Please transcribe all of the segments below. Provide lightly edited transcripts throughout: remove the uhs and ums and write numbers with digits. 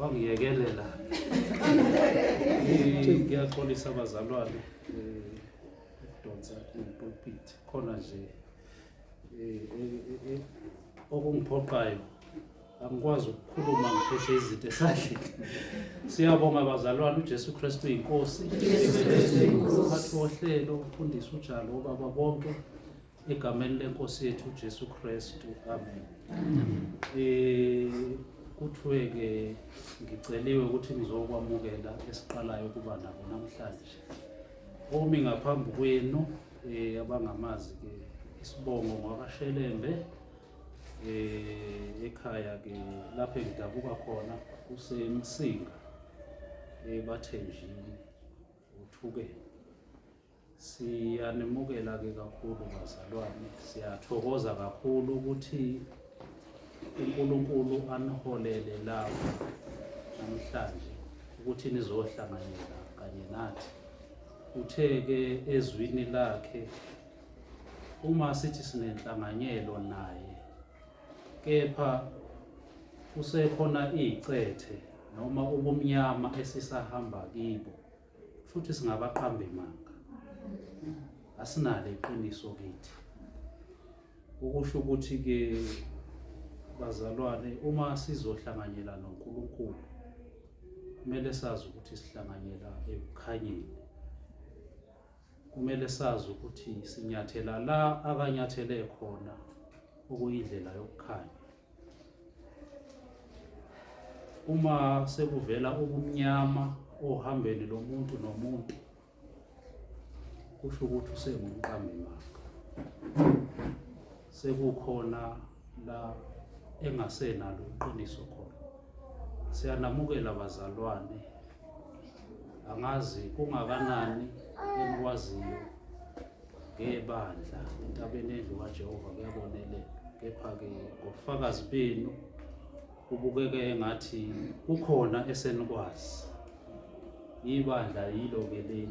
wangiyekelela. Ngiyaxolisa abazalwane ukudonsa ipulpit khona nje okungiphoqayo angikwazi ukukhuluma ngiphethe izinto esandleni. Siyabonga abazalwane, uJesu Kristu inkosi. Uphathi wohlelo ufundisa ujalo baba bonke egameni lenkosi yethu uJesu Kristu. Amen. Kuthiwe-ke ngiceliwe ukuthi ngizokwamukela esiqalayo kuba nabo namhlanje. Omi ngaphambi kwenu abangamazi-ke isibongo ngwakaShelembe ekhaya-ke lapho engidabuka khona kuseMsinga eBathenjini uThukela. Siyanemukela-ke kakhulu bazalwane, siyathokoza kakhulu ukuthi uNkulunkulu aniholele lapho namhlanje ukuthi nizohlanganyela kanye nathi. Uthe-ke ezwini lakhe uma sithi sinenhlanganyelo naye, kepha kusekhona iy'cethe noma ubumnyama esisahamba kibo, futhi singabaqambi manga, asinalo iqiniso kithi. Ukusho ukuthi-ke bazalwane, uma sizohlanganyela noNkulunkulu kumele sazi ukuthi sihlanganyela ekukhanyeni. Kumele sazi ukuthi sinyathela la akanyathele khona okuyindlela yokukhanya. Uma sekuvela ubumnyama ohambeni lomuntu nomuntu, kusho ukuthi usengumqambi manga, sekukhona la engasenalo iqiniso khona. Siyanamukela bazalwane, angazi kungakanani enikwaziyo ngebandla entabeni endlu kaJehova kuyabonelela, kepha-ke ngobufakazi benu kubukeke engathi kukhona esenikwazi. Ibandla yilo-ke leli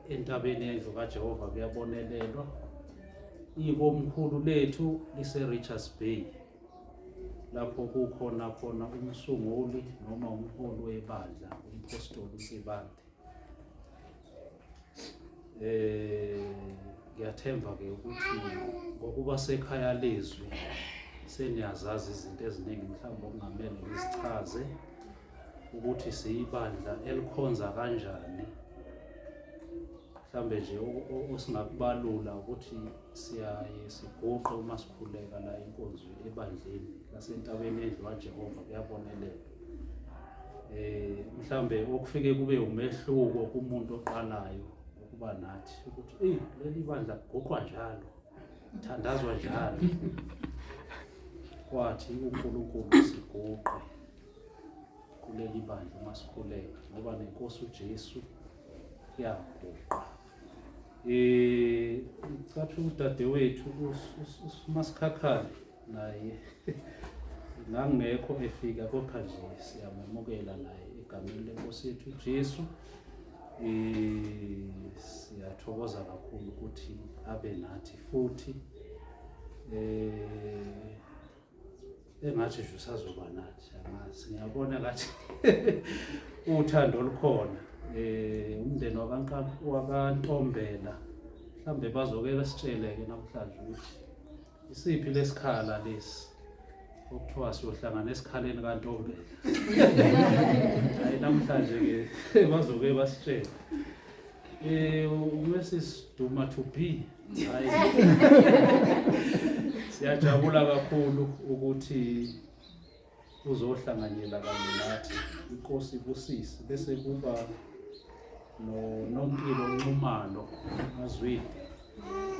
entabeni endlu kaJehova kuyabonelelwa. Ikomkhulu lethu lise-Richards Bay, lapho kukhona khona umsunguli noma umholi webandla, uMpostoli uSibande. Ngiyathemba-ke ukuthi ngokuba sekhaya lezwi seniyazazi izinto eziningi, mhlawumbe okungamele ngizichaze ukuthi siyibandla elikhonza kanjani. Mhlawumbe nje osingakubalula ukuthi siyaye siguqe uma sikhuleka la enkonzweni ebandleni lasentabeni endlu kaJehova kuyabonelela. Mhlawumbe okufike kube umehluko kumuntu oqalayo ukuba nathi ukuthi leli bandla kuguqwa njalo, thandazwa njalo. Kwathi uNkulunkulu siguqe kuleli bandla uma sikhuleka, ngoba nenkosi uJesu yaguqa. Cathi udadewethu uMasikhakhane naye ngangekho efika, kepha nje siyamemukela naye egameni lenkosi yethu uJesu. Siyathokoza kakhulu ukuthi abe nathi futhi engathi nje usazoba nathi, angazi, ngiyabona ngathi uthando olukhona. Umndeni wakaNtombela mhlawumbe bazoke basitshele-ke namhlanje ukuthi isiphi lesikhala lesi okuthiwa siyohlangana esikhaleni kaNtombela. Hayi, namhlanje-ke bazoke basitshele uMrs Duma to be. Hayi, siyajabula kakhulu ukuthi uzohlanganyela kanye nathi. Inkosi ibusise. Bese kuba noNompilo Nxumalo Mazwini.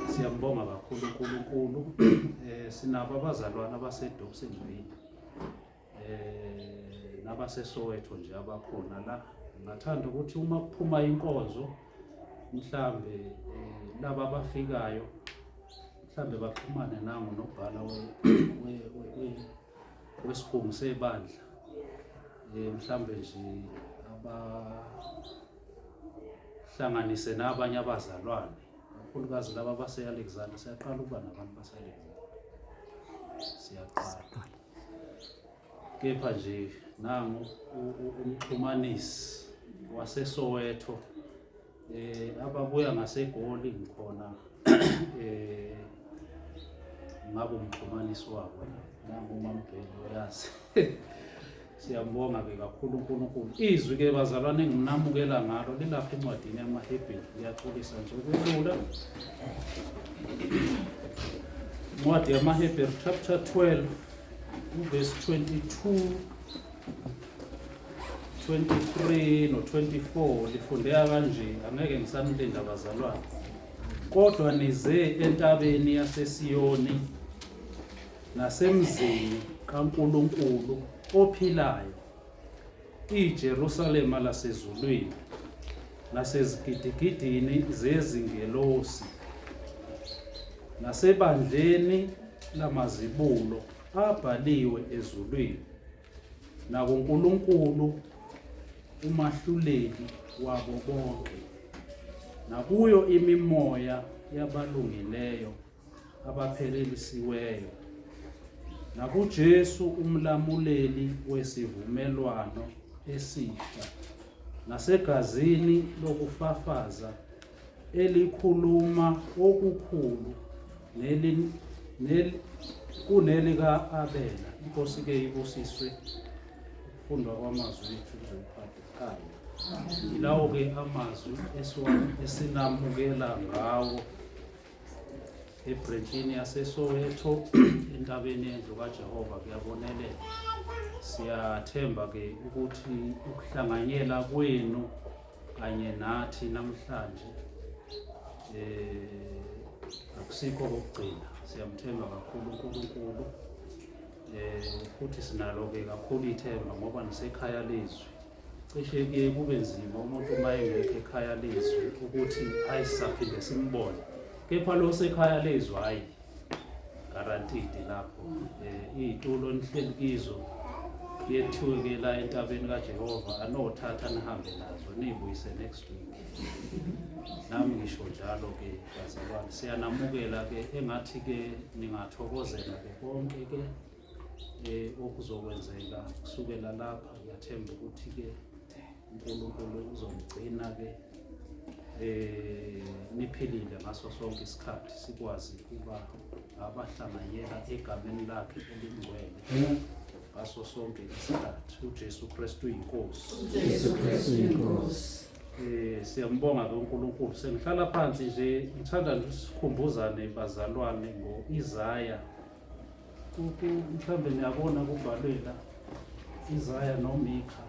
Siyambonga kakhulu uNkulunkulu. Sinabo abazalwane abasedobsengweni nabaseSoweto nje abakhona la. Ngathanda ukuthi uma kuphuma inkonzo mhlambe laba abafikayo mhlambe baxhumane nangu nobhala wesigungu sebandla, mhlambe nje abahlanganise nabanye abazalwane, kakhulukazi laba base-Alexander. Siyaqala ukuba nabantu base-Alexander, siyaqala. Kepha nje nangu umxhumanisi waseSoweto ababuya ngaseGoli ngikhona ngabe umxhumanisi wabo nangu uMaMbhele uyazi. Siyambonga-ke kakhulu uNkulunkulu. Izwi-ke bazalwane enginamukela ngalo lilapha encwadini yamaHebheru, liyaxolisa nje ukulula. Incwadi yamaHebheru chapter 12 verse 22, 23 no-24 lifundeka kanje, angeke ngisanilinda bazalwane. Kodwa nize entabeni yaseSiyoni nasemzini kaNkulunkulu ophilayo, iJerusalema lasezulwini, nasezigidigidini zezingelosi, nasebandleni lamazibulo abhaliwe ezulwini, nakuNkulunkulu umahluleli wabo bonke, nakuyo imimoya yabalungileyo abaphelelisiweyo, nakuJesu umlamuleli wesivumelwano esisha, nasegazini lokufafaza elikhuluma okukhulu kunelika Abela. Inkosi-ke ibusiswe ukufundwa kwamazwi ethu ekhaya. Yilawo-ke amazwi esinamukela ngawo ebrentshini yaseSoweto entabeni yendlu kaJehova kuyabonelela. Siyathemba-ke ukuthi ukuhlanganyela kwenu kanye nathi namhlanje akusikho kokugcina. Siyamthemba kakhulu uNkulunkulu futhi sinalo-ke kakhulu ithemba ngoba nisekhaya lezwi. Cishe kuye kube nzima umuntu uma engekho ekhaya lezwi ukuthi sisaphinde simbone, kepha lo sekhaya lezwi hayi guaranteed lapho. Iy'tulo nihleli kizo yethiwe-ke la entabeni kaJehova anothatha nihambe nazo niyibuyise next week. Nami ngisho njalo-ke bazalwane, siyanamukela-ke engathi-ke ningathokozela-ke konke-ke okuzokwenzeka kusukela lapha. Ngiyathemba ukuthi-ke uNkulunkulu uzomgcina-ke niphilile ngaso sonke isikhathi, sikwazi ukuba abahlanganyela egameni lakhe elingcwele ngaso sonke isikhathi. uJesu Kristu uyinkosi. Siyambonga-ke uNkulunkulu. Sengihlala phansi nje ngithanda nje sikhumbuzane bazalwane ngo-Isaya. Mhlawumbe niyabona kubhalwe la Isaya noMikha,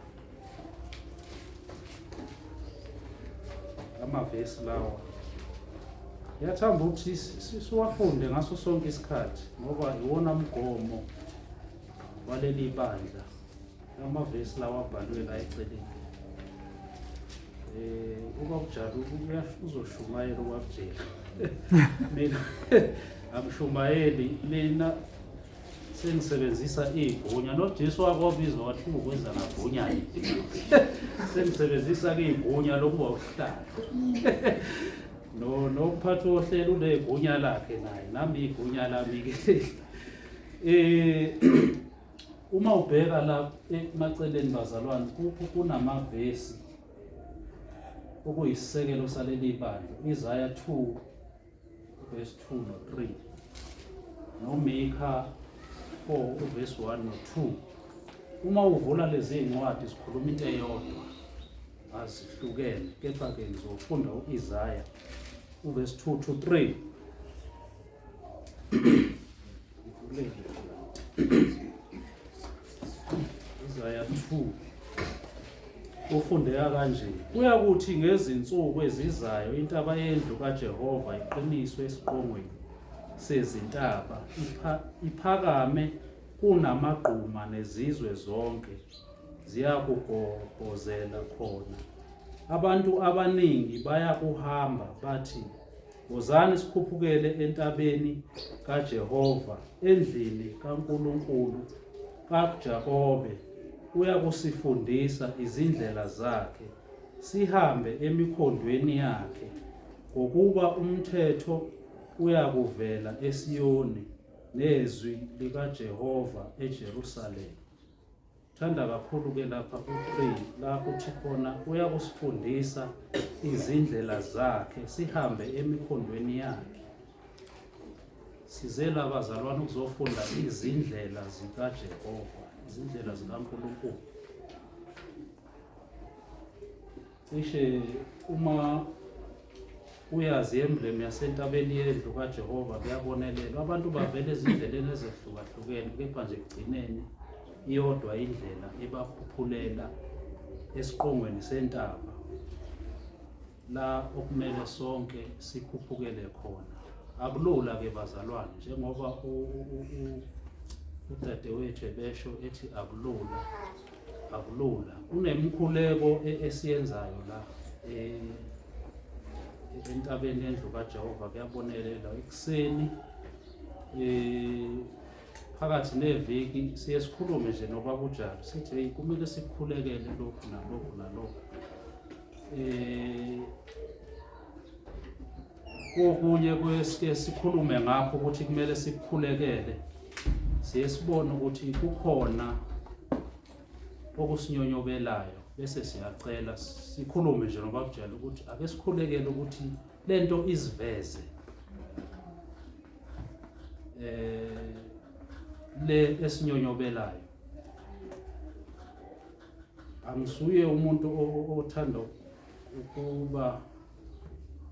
amavesi lawa. Ngiyathanda ukuthi siwafunde ngaso sonke isikhathi ngoba iwona mgomo waleli bandla. Amavesi lawa abhalwe la eceleni. Ubabujalo uzoshumayela uwabujela. Mina angishumayeli, mina sengisebenzisa igunya. NoJesu wakwabizwa wathi ukwenza ngagunyani. Sengisebenzisa-ke igunya lokuba usihlalo. Nophathi wohlelo unegunya lakhe naye, nami igunya lami-ke. Uma ubheka la emaceleni bazalwane kunamavesi okuyisisekelo saleli bandla. Isaiah 2 verse 2 no-3, noMikha 4 verse 1 no-2. Uma uvula lezi ncwadi zikhuluma into eyodwa, azihlukene, kepha-ke ngizofunda u-Isaiah verse 2 to 3. Isaiah 2 ufundeka kanje: kuyakuthi ngezinsuku ezizayo intaba yendlu kaJehova iqiniswe esiqongweni sezintaba, iphakame kunamagquma, nezizwe zonke ziyakugobhozela khona. Abantu abaningi bayakuhamba bathi, wozani sikhuphukele entabeni kaJehova, endlini kaNkulunkulu kaJakobe. Uyakusifundisa izindlela zakhe, sihambe emikhondweni yakhe. Ngokuba umthetho uyakuvela eSiyoni, nezwi likaJehova eJerusalema. Thanda kakhulu-ke lapha ku-3 la kuthi khona uyakusifundisa izindlela zakhe sihambe emikhondweni yakhe. Size la bazalwane ukuzofunda izindlela zikaJehova, izindlela zikaNkulunkulu. Cishe uma uyazi emblem yasentabeni yendlu kaJehova kuyabonelelwa. Abantu bavela ezindleleni ezehlukahlukene, kepha nje ekugcineni iyodwa indlela ebaphuphulela esiqongweni sentaba la okumele sonke sikhuphukele khona. Akulula-ke bazalwane, njengoba udadewethu ebesho ethi akulula. Kunemkhuleko esiyenzayo la entabeni yendlu kaJehova, kuyabonelela ekuseni phakathi neviki siye sikhulume nje nobaba uJali sithi hey, kumele sikukhulekele lokhu nalokhu nalokhu. Kokunye kwesike sikhulume ngakho ukuthi kumele sikukhulekele, siye sibone ukuthi kukhona okusinyonyobelayo, bese siyacela sikhulume nje nobaba uJali ukuthi ake sikhulekele ukuthi lento iziveze le esinyonyobelayo. Angisuye umuntu othanda ukuba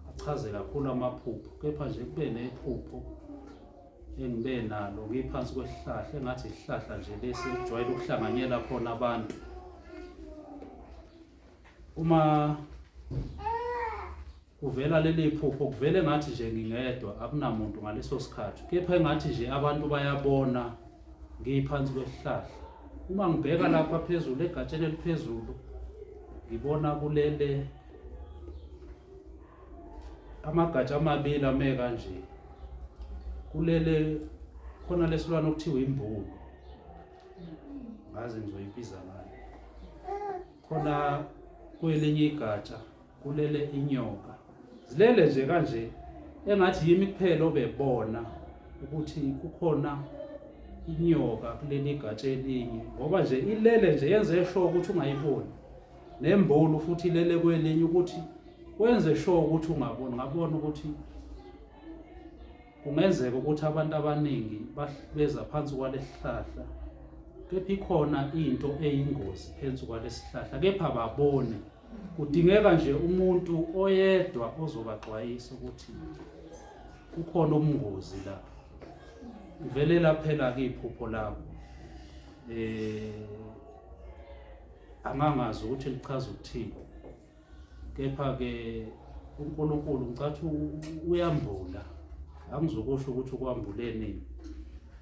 achaze kakhulu amaphupho, kepha nje kube nephupho engibe nalo ngiphansi kwesihlahla engathi isihlahla nje lesi ejwayele ukuhlanganyela khona abantu. Uma kuvela leli phupho kuvele ngathi nje ngingedwa, akunamuntu ngaleso sikhathi, kepha engathi nje abantu bayabona ngiphansi kwesihlahla. Uma ngibheka lapha phezulu egatsheni eliphezulu ngibona kulele amagatsha amabili ame kanje. Kulele khona lesilwane okuthiwa imbulu, ngazi ngizoyibiza ngayo. Khona kwelinye igatsha kulele inyoka. Zilele nje kanje engathi yimi kuphela obebona ukuthi kukhona inyoka kuleli igatsha elinye, ngoba nje ilele nje yenze sure ukuthi ungayiboni. Nembulu futhi ilele kwelinye ukuthi wenze sure ukuthi ungaboni. Ngabona ukuthi kungenzeka ukuthi abantu abaningi beza phansi kwalesihlahla, kepha ikhona into eyingozi phansi kwalesihlahla, kepha babone. Kudingeka nje umuntu oyedwa ozobaxwayisa ukuthi kukhona ubungozi la. Vele laphela-ke iphupho labo. Angangazi ukuthi lichaza ukuthini, kepha-ke uNkulunkulu ngicathi uyambula. Angizokusho ukuthi ukwambuleni,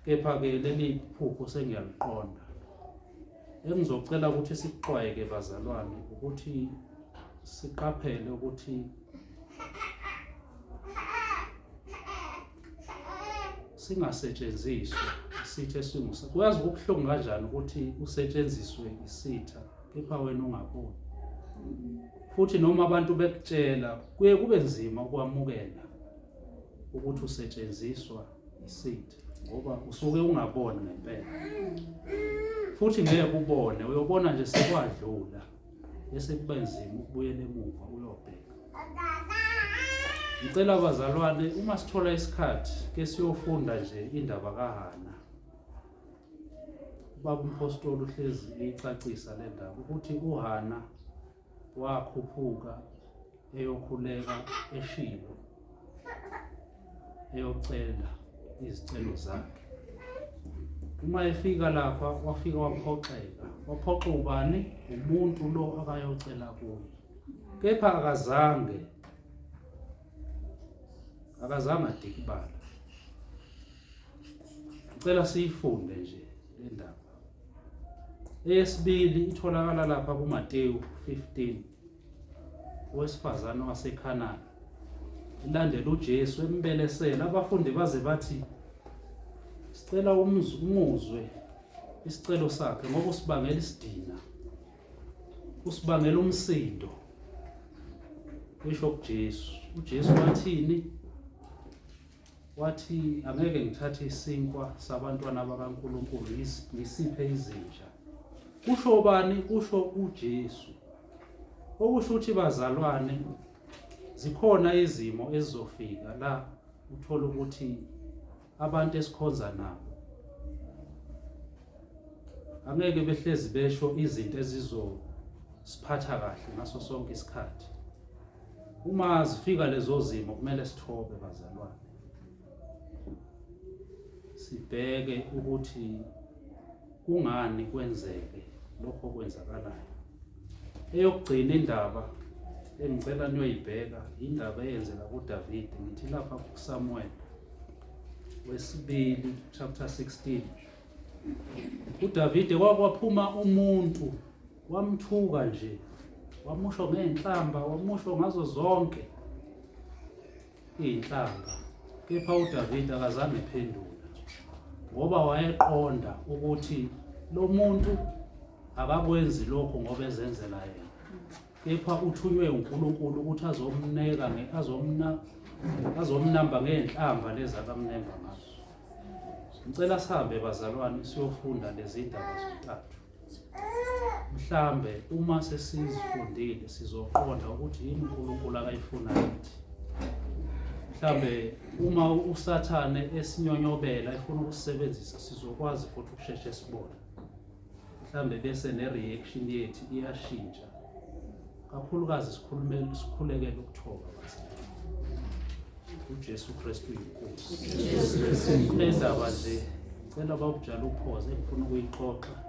kepha-ke leli phupho sengiyaliqonda. Engizocela ukuthi sikuxwaye-ke bazalwane ukuthi siqaphele ukuthi singasetshenziswa isitha esingusa. Kuyazi ukubuhlungu kanjani ukuthi usetshenziswe isitha kepha wena ungaboni. Futhi noma abantu bekutshela kuye kube nzima ukwamukela ukuthi usetshenziswa isitha, ngoba usuke ungaboni ngempela. Futhi ngeke ubone, uyobona nje sekwadlula bese kube nzima ukubuyela emuva uyobheka. Ngicela abazalwane uma sithola isikhathi ke siyofunda nje indaba kaHana. Ubaba umpostoli uhlezi icacisa le ndaba ukuthi uHana wakhuphuka eyokhuleka eShilo eyocela izicelo zakhe. Uma efika lapha wafika waphoxeka. Waphoxa ubani? Umuntu lo akayocela kuye. Kepha akazange adikibala. Ngicela siyifunde nje le ndaba. Eyesibili itholakala lapha kuMateyu 15. Owesifazane waseKhanani ilandela uJesu embelesela. Abafundi baze bathi sicela umuzwe isicelo sakhe ngoba usibangela isidina, usibangela umsindo. Kusho kuJesu. uJesu wathini? Wathi angeke ngithathe isinkwa sabantwana bakaNkulunkulu ngisiphe izinja. kusho bani? Kusho uJesu. Okusho ukuthi bazalwane, zikhona izimo ezizofika la uthola ukuthi abantu esikhonza nabo angeke behlezi besho izinto ezizosiphatha kahle ngaso sonke isikhathi. Uma zifika lezo zimo kumele sithobe bazalwane, sibheke ukuthi kungani kwenzeke lokho kwenzakalayo. Eyokugcina indaba engicela niyoyibheka indaba eyenzeka kuDavid. Ngithi lapha kuSamuel wesibili chapter 16, uDavid kwaphuma umuntu wamthuka nje, wamusho ngeenhlamba, wamusho ngazo zonke iy'nhlamba, kepha uDavid akazange ephendula ngoba wayeqonda ukuthi lo muntu akakwenzi lokho ngoba ezenzela yena, kepha uthunywe uNkulunkulu ukuthi azomnamba ngeenhlamba lezi akamnemba ngazo. Ngicela sihambe bazalwane siyofunda lezi ndaba zontathu. Mhlambe uma sesizifundile sizoqonda ukuthi yini uNkulunkulu akayifuna kithi. Mhlambe uma uSathane esinyonyobela efuna ukusebenzisa sizokwazi futhi ukusheshe sibone. Mhlambe bese nereaction yethu iyashintsha. Kakhulukazi sikhulekele ukuthoba bazalwane. uJesu Kristu inkosi. Indaba nje cela babujala uphoze engifuna ukuyixoxa